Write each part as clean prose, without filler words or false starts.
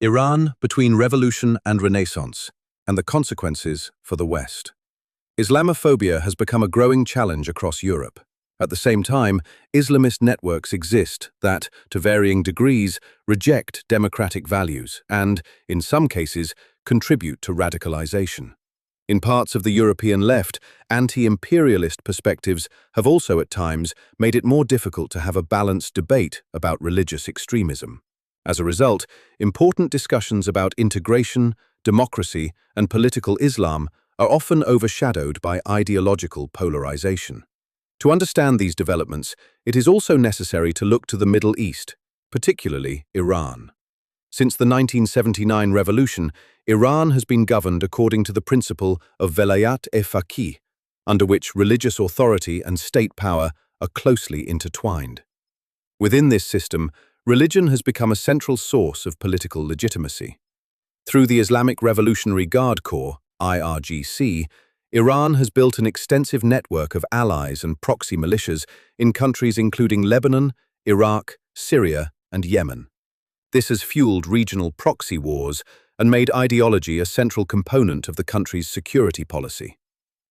Iran between revolution and renaissance, and the consequences for the West. Islamophobia has become a growing challenge across Europe. At the same time, Islamist networks exist that, to varying degrees, reject democratic values and, in some cases, contribute to radicalization. In parts of the European left, anti-imperialist perspectives have also at times made it more difficult to have a balanced debate about religious extremism. As a result, important discussions about integration, democracy, and political Islam are often overshadowed by ideological polarization. To understand these developments, it is also necessary to look to the Middle East, particularly Iran. Since the 1979 revolution, Iran has been governed according to the principle of velayat-e-faqih, under which religious authority and state power are closely intertwined. Within this system, religion has become a central source of political legitimacy. Through the Islamic Revolutionary Guard Corps, IRGC, Iran has built an extensive network of allies and proxy militias in countries including Lebanon, Iraq, Syria, and Yemen. This has fueled regional proxy wars and made ideology a central component of the country's security policy.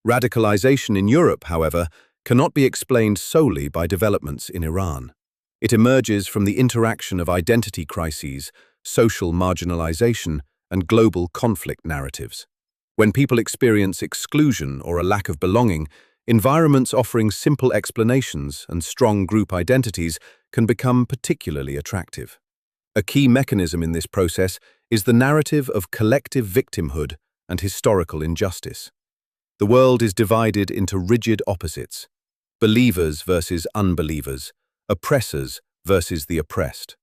Radicalization in Europe, however, cannot be explained solely by developments in Iran. It emerges from the interaction of identity crises, social marginalization, and global conflict narratives. When people experience exclusion or a lack of belonging, environments offering simple explanations and strong group identities can become particularly attractive. A key mechanism in this process is the narrative of collective victimhood and historical injustice. The world is divided into rigid opposites: believers versus unbelievers, oppressors versus the oppressed.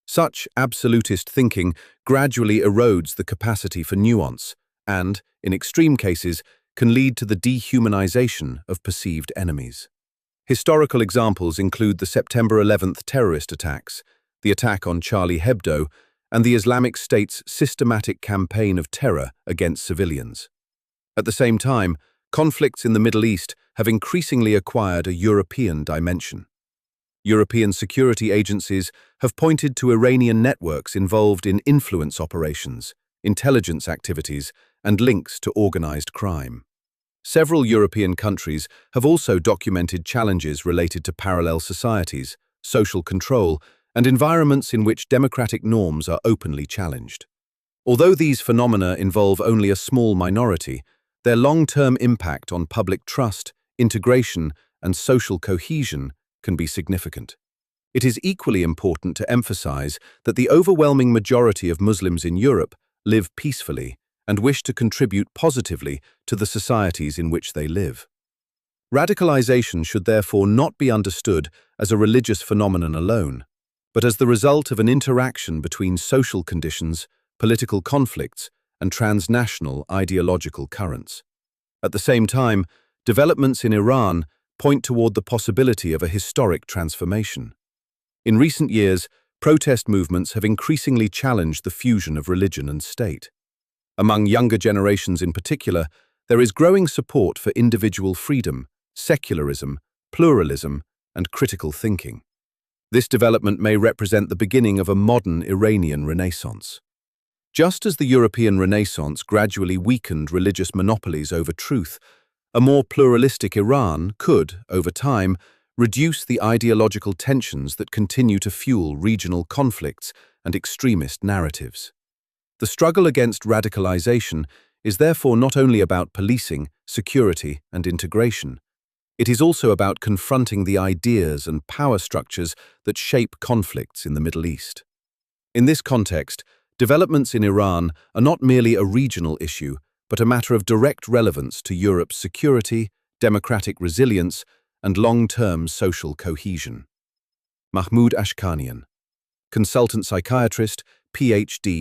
Such absolutist thinking gradually erodes the capacity for nuance and, in extreme cases, can lead to the dehumanization of perceived enemies. Historical examples include the September 11th terrorist attacks, the attack on Charlie Hebdo, and the Islamic State's systematic campaign of terror against civilians. At the same time, conflicts in the Middle East have increasingly acquired a European dimension. European security agencies have pointed to Iranian networks involved in influence operations, intelligence activities, and links to organized crime. Several European countries have also documented challenges related to parallel societies, social control, and environments in which democratic norms are openly challenged. Although these phenomena involve only a small minority, their long-term impact on public trust, integration, and social cohesion can be significant. It is equally important to emphasize that the overwhelming majority of Muslims in Europe live peacefully and wish to contribute positively to the societies in which they live. Radicalization should therefore not be understood as a religious phenomenon alone, but as the result of an interaction between social conditions, political conflicts, and transnational ideological currents. At the same time, developments in Iran point toward the possibility of a historic transformation. In recent years, protest movements have increasingly challenged the fusion of religion and state. Among younger generations in particular, there is growing support for individual freedom, secularism, pluralism, and critical thinking. This development may represent the beginning of a modern Iranian Renaissance. Just as the European Renaissance gradually weakened religious monopolies over truth, a more pluralistic Iran could, over time, reduce the ideological tensions that continue to fuel regional conflicts and extremist narratives. The struggle against radicalization is therefore not only about policing, security, and integration. It is also about confronting the ideas and power structures that shape conflicts in the Middle East. In this context, developments in Iran are not merely a regional issue, but a matter of direct relevance to Europe's security, democratic resilience, and long-term social cohesion. Mahmoud Ashkanian, consultant psychiatrist, Ph.D.